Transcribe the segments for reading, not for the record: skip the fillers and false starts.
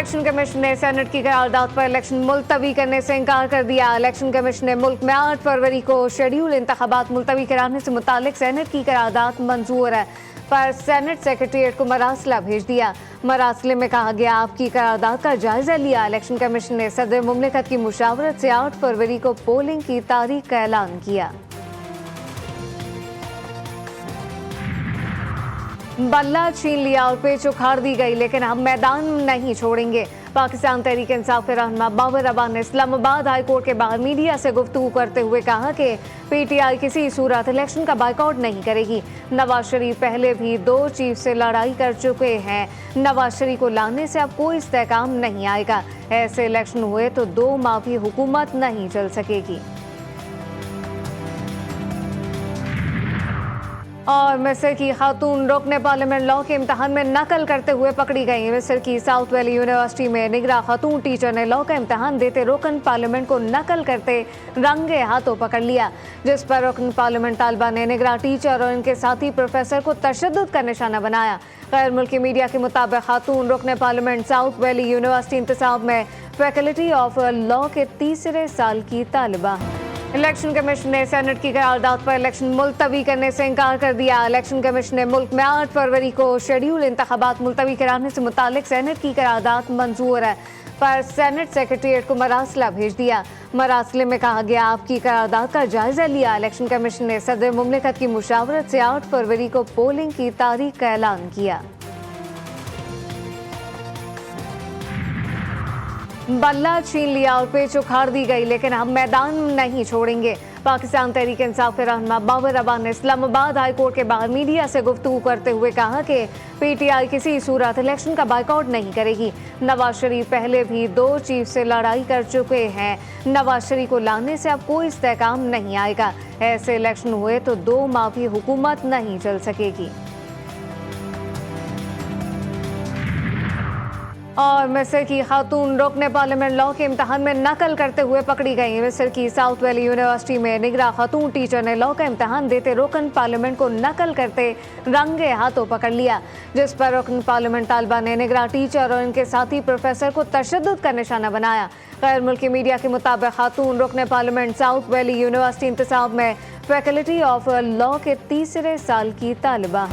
Election commission ने senate की करारदाद पर इलेक्शन मुलतवी करने से इनकार कर दिया। इलेक्शन कमीशन ने मुल्क में 8 फरवरी को शेड्यूल इंतखाबात मुलतवी कराने से मुतालिक सेनेट की करारदाद मंजूर है पर सेनेट सेक्रेटरीट को मरासला भेज दिया। मरासले में कहा गया आपकी करारदाद का जायजा लिया। इलेक्शन कमीशन ने सदर मुमलिकत की मुशावरत से 8 फरवरी को पोलिंग की तारीख का ऐलान किया। बल्ला छीन लिया और पेच उखाड़ दी गई, लेकिन हम मैदान नहीं छोड़ेंगे। पाकिस्तान तहरीक इंसाफ के रहनुमा बाबर अबान ने इस्लामाबाद हाई कोर्ट के बाहर मीडिया से गुफ्तगू करते हुए कहा कि पीटीआई किसी सूरत इलेक्शन का बाइकआउट नहीं करेगी। नवाज शरीफ पहले भी 2 चीफ से लड़ाई कर चुके हैं। नवाज शरीफ को लाने से अब कोई इस्तेहकाम नहीं आएगा। ऐसे इलेक्शन हुए तो 2 माह भी हुकूमत नहीं चल सकेगी। और मिस्र की खातून रुकने पार्लियामेंट लॉ के इम्तहान में नकल करते हुए पकड़ी गई। मिस्र की साउथ वैली यूनिवर्सिटी में निगरां खातून टीचर ने लॉ का इम्तहान देते रुकन पार्लियामेंट को नकल करते रंगे हाथों पकड़ लिया, जिस पर रुकन पार्लियामेंट तालिबा ने निगरां टीचर और उनके साथी प्रोफेसर को तशद्दुद का निशाना बनाया। गैर मुल्की मीडिया के मुताबिक खातून रुकने पार्लियामेंट साउथ वैली यूनिवर्सिटी इंतसाब में फैकल्टी ऑफ लॉ के 3रे साल की तालिबा। इलेक्शन कमीशन ने सेनेट की करारदाद पर इलेक्शन मुलतवी करने से इनकार कर दिया। इलेक्शन कमीशन ने मुल्क में 8 फरवरी को शेड्यूल इंतखाबात मुलतवी कराने से मुतालिक सेनेट की करारदाद मंजूर है पर सेनेट सेक्रेटरीट को मरासला भेज दिया। मरासले में कहा गया आपकी करारदाद का जायजा लिया। इलेक्शन कमीशन ने सदर मुमलिकत की मुशावरत से 8 फरवरी को पोलिंग की तारीख का ऐलान किया। बल्ला छीन लिया और पेच उखाड़ दी गई, लेकिन हम मैदान नहीं छोड़ेंगे। पाकिस्तान तहरीक इंसाफ के रहनुमा बाबर अबान ने इस्लामाबाद हाई कोर्ट के बाहर मीडिया से गुफ्तगू करते हुए कहा कि पीटीआई किसी सूरत इलेक्शन का बाइकआउट नहीं करेगी। नवाज शरीफ पहले भी 2 चीफ से लड़ाई कर चुके हैं। नवाज शरीफ को लाने से अब कोई इस्तेहकाम नहीं आएगा। ऐसे इलेक्शन हुए तो 2 माह भी हुकूमत नहीं चल सकेगी। और मिस्र की खातून रुकने पार्लियामेंट लॉ के इम्तहान में नकल करते हुए पकड़ी गई। मिस्र की साउथ वैली यूनिवर्सिटी में निगरां खातून टीचर ने लॉ का इम्तहान देते रुकन पार्लियामेंट को नकल करते रंगे हाथों पकड़ लिया, जिस पर रुकन पार्लियामेंट तालिबा ने निगरां टीचर और उनके साथी प्रोफेसर को तशद्दुद का निशाना बनाया। गैर मुल्की मीडिया के मुताबिक खातून रुकने पार्लियामेंट साउथ वैली यूनिवर्सिटी इंतसाब में फैकल्टी ऑफ लॉ के 3रे साल की तालिबा।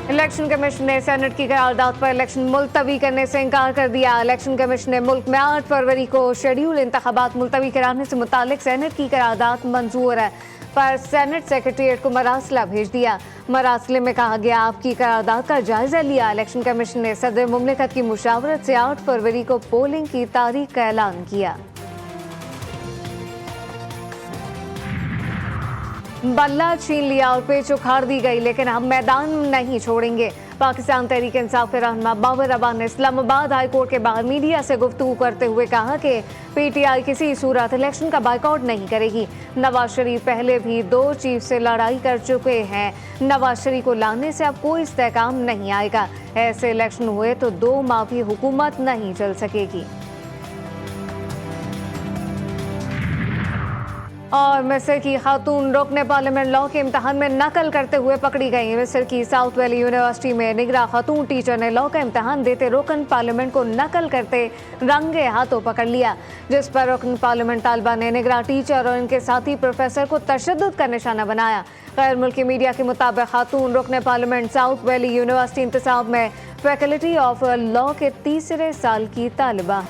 इलेक्शन कमीशन ने सेनेट की करारदाद पर इलेक्शन मुलतवी करने से इनकार कर दिया। इलेक्शन कमीशन ने मुल्क में 8 फरवरी को शेड्यूल इंतखाबात मुलतवी कराने से मुतालिक सेनेट की करारदाद मंजूर है पर सेनेट सेक्रेटरीट को मरासला भेज दिया। मरासले में कहा गया आपकी करारदाद का जायजा लिया। इलेक्शन कमीशन ने सदर मुमलिकत की मुशावरत से 8 फरवरी को पोलिंग की तारीख का ऐलान किया। बल्ला छीन लिया और पेच उखाड़ दी गई, लेकिन हम मैदान नहीं छोड़ेंगे। पाकिस्तान तहरीक इंसाफ के रहनुमा बाबर अबान ने इस्लामाबाद हाई कोर्ट के बाहर मीडिया से गुफ्तगू करते हुए कहा कि पीटीआई किसी सूरत इलेक्शन का बाइकआउट नहीं करेगी। नवाज शरीफ पहले भी 2 चीफ से लड़ाई कर चुके हैं। नवाज शरीफ को लाने से अब कोई इस्तेहकाम नहीं आएगा। ऐसे इलेक्शन हुए तो 2 माह भी हुकूमत नहीं चल सकेगी। और मिस्र की खातून रुकने पार्लियामेंट लॉ के इम्तहान में नकल करते हुए पकड़ी गई। मिस्र की साउथ वैली यूनिवर्सिटी में निगरां खातून टीचर ने लॉ का इम्तहान देते रुकन पार्लियामेंट को नकल करते रंगे हाथों पकड़ लिया, जिस पर रुकन पार्लियामेंट तालिबा ने निगरां टीचर और उनके साथी प्रोफेसर को तशद्दुद का निशाना बनाया। गैर मुल्की मीडिया के मुताबिक खातून रुकने पार्लियामेंट साउथ वैली यूनिवर्सिटी इंतसाब में फैकल्टी ऑफ लॉ के 3रे साल की तालिबा।